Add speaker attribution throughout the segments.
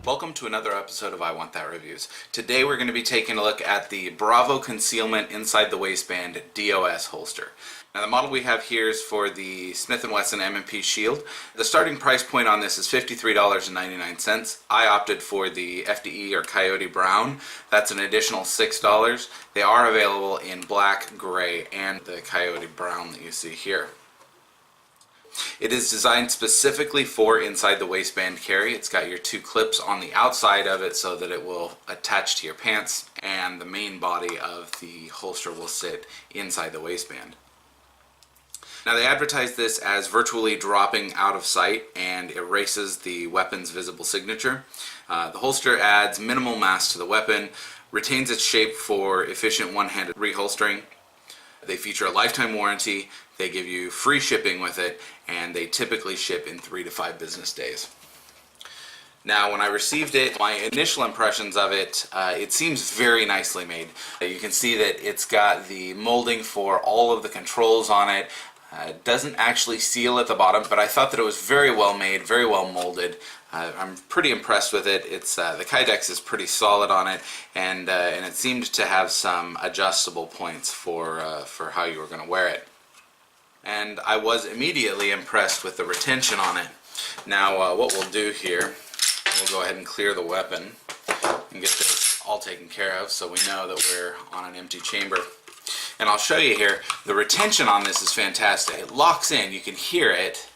Speaker 1: Welcome to another episode of I Want That Reviews. Today we're going to be taking a look at the Bravo Concealment Inside the Waistband DOS holster. Now the model we have here is for the Smith & Wesson M&P Shield. The starting price point on this is $53.99. I opted for the FDE or Coyote Brown. That's an additional $6. They are available in black, gray, and the Coyote Brown that you see here. It is designed specifically for inside the waistband carry. It's got your two clips on the outside of it so that it will attach to your pants, and the main body of the holster will sit inside the waistband. Now they advertise this as virtually dropping out of sight and erases the weapon's visible signature. The holster adds minimal mass to the weapon, retains its shape for efficient one-handed reholstering. They feature a lifetime warranty, they give you free shipping with it, and they typically ship in 3 to 5 business days. Now when I received it, my initial impressions of it, it seems very nicely made. You can see that it's got the molding for all of the controls on it. It doesn't actually seal at the bottom, but I thought that it was very well made, very well molded. I'm pretty impressed with it. It's the Kydex is pretty solid on it, and it seemed to have some adjustable points for how you were going to wear it. And I was immediately impressed with the retention on it. Now what we'll do here, we'll go ahead and clear the weapon and get this all taken care of so we know that we're on an empty chamber. And I'll show you here, the retention on this is fantastic. It locks in, you can hear it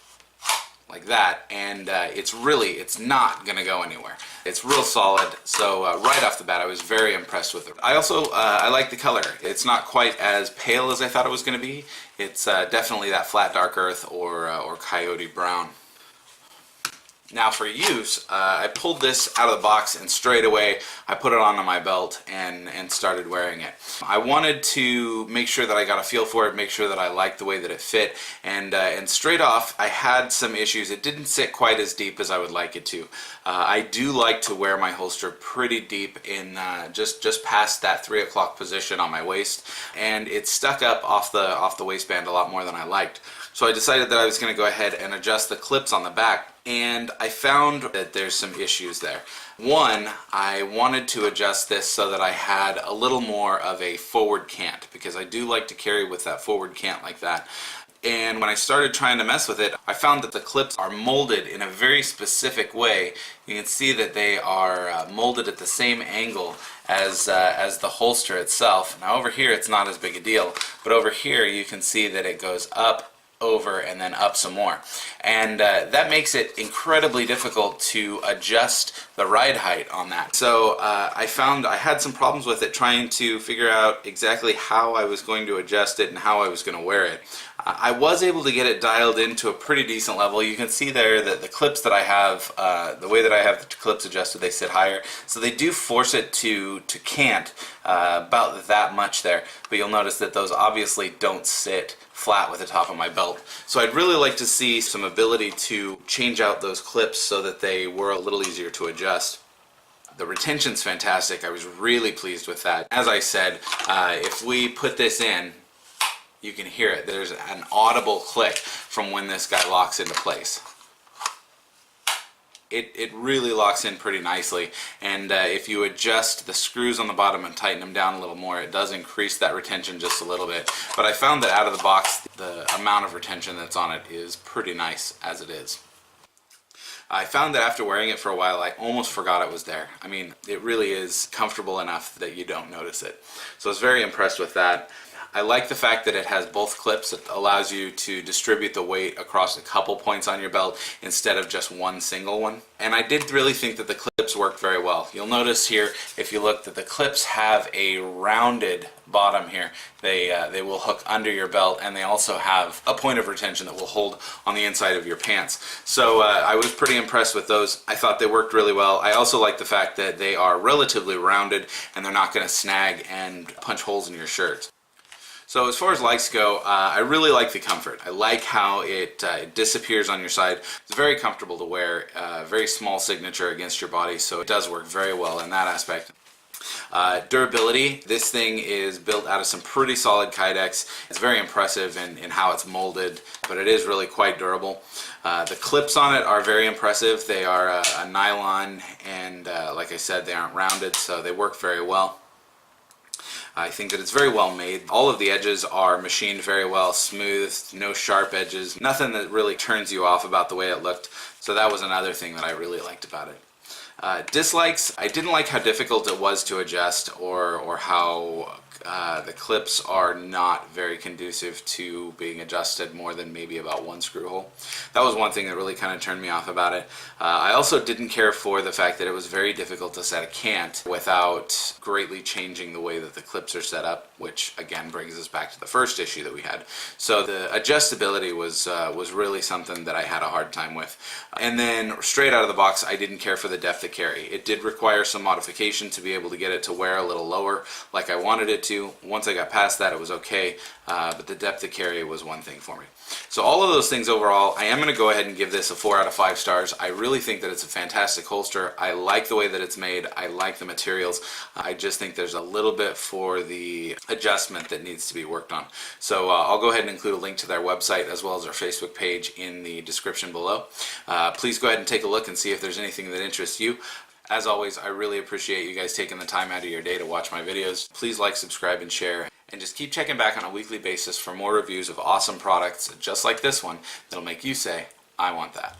Speaker 1: like that, and it's not going to go anywhere. It's real solid, so right off the bat I was very impressed with it. I also I like the color. It's not quite as pale as I thought it was going to be. It's definitely that flat dark earth or coyote brown. Now for use, I pulled this out of the box and straight away I put it onto my belt and started wearing it. I wanted to make sure that I got a feel for it, make sure that I liked the way that it fit, and straight off I had some issues. It didn't sit quite as deep as I would like it to. I do like to wear my holster pretty deep in just past that 3 o'clock position on my waist, and it stuck up off the waistband a lot more than I liked. So I decided that I was going to go ahead and adjust the clips on the back, and I found that there's some issues there. One, I wanted to adjust this so that I had a little more of a forward cant, because I do like to carry with that forward cant like that. And when I started trying to mess with it, I found that the clips are molded in a very specific way. You can see that they are molded at the same angle as the holster itself. Now over here it's not as big a deal, but over here you can see that it goes up, over, and then up some more, and that makes it incredibly difficult to adjust the ride height on that. So I found I had some problems with it trying to figure out exactly how I was going to adjust it and how I was going to wear it. I was able to get it dialed into a pretty decent level. You can see there that the clips that I have, the way that I have the clips adjusted, they sit higher, so they do force it to cant about that much there, but you'll notice that those obviously don't sit flat with the top of my belt. So I'd really like to see some ability to change out those clips so that they were a little easier to adjust. The retention's fantastic. I was really pleased with that. As I said, if we put this in, you can hear it. There's an audible click from when this guy locks into place. It really locks in pretty nicely, and if you adjust the screws on the bottom and tighten them down a little more, it does increase that retention just a little bit. But I found that out of the box, the amount of retention that's on it is pretty nice as it is. I found that after wearing it for a while, I almost forgot it was there. I mean, it really is comfortable enough that you don't notice it. So I was very impressed with that. I like the fact that it has both clips. It allows you to distribute the weight across a couple points on your belt instead of just one single one. And I did really think that the clips worked very well. You'll notice here, if you look, that the clips have a rounded bottom here. They will hook under your belt, and they also have a point of retention that will hold on the inside of your pants. So I was pretty impressed with those. I thought they worked really well. I also like the fact that they are relatively rounded and they're not going to snag and punch holes in your shirt. So as far as likes go, I really like the comfort. I like how it disappears on your side. It's very comfortable to wear, very small signature against your body, so it does work very well in that aspect. Durability, this thing is built out of some pretty solid Kydex. It's very impressive in how it's molded, but it is really quite durable. The clips on it are very impressive. They are a nylon, and like I said, they aren't rounded, so they work very well. I think that it's very well made. All of the edges are machined very well, smooth, no sharp edges, nothing that really turns you off about the way it looked. So that was another thing that I really liked about it. Dislikes, I didn't like how difficult it was to adjust, or how the clips are not very conducive to being adjusted more than maybe about one screw hole. That was one thing that really kind of turned me off about it. I also didn't care for the fact that it was very difficult to set a cant without greatly changing the way that the clips are set up, which again brings us back to the first issue that we had. So the adjustability was really something that I had a hard time with. And then straight out of the box, I didn't care for the depth of carry. It did require some modification to be able to get it to wear a little lower like I wanted it to. Once I got past that, it was okay, but the depth of carry was one thing for me. So all of those things overall, I am going to go ahead and give this a 4 out of 5 stars. I really think that it's a fantastic holster. I like the way that it's made. I like the materials. I just think there's a little bit for the adjustment that needs to be worked on. So I'll go ahead and include a link to their website as well as our Facebook page in the description below. Please go ahead and take a look and see if there's anything that interests you. As always, I really appreciate you guys taking the time out of your day to watch my videos. Please like, subscribe, and share. And just keep checking back on a weekly basis for more reviews of awesome products just like this one that'll make you say, I want that.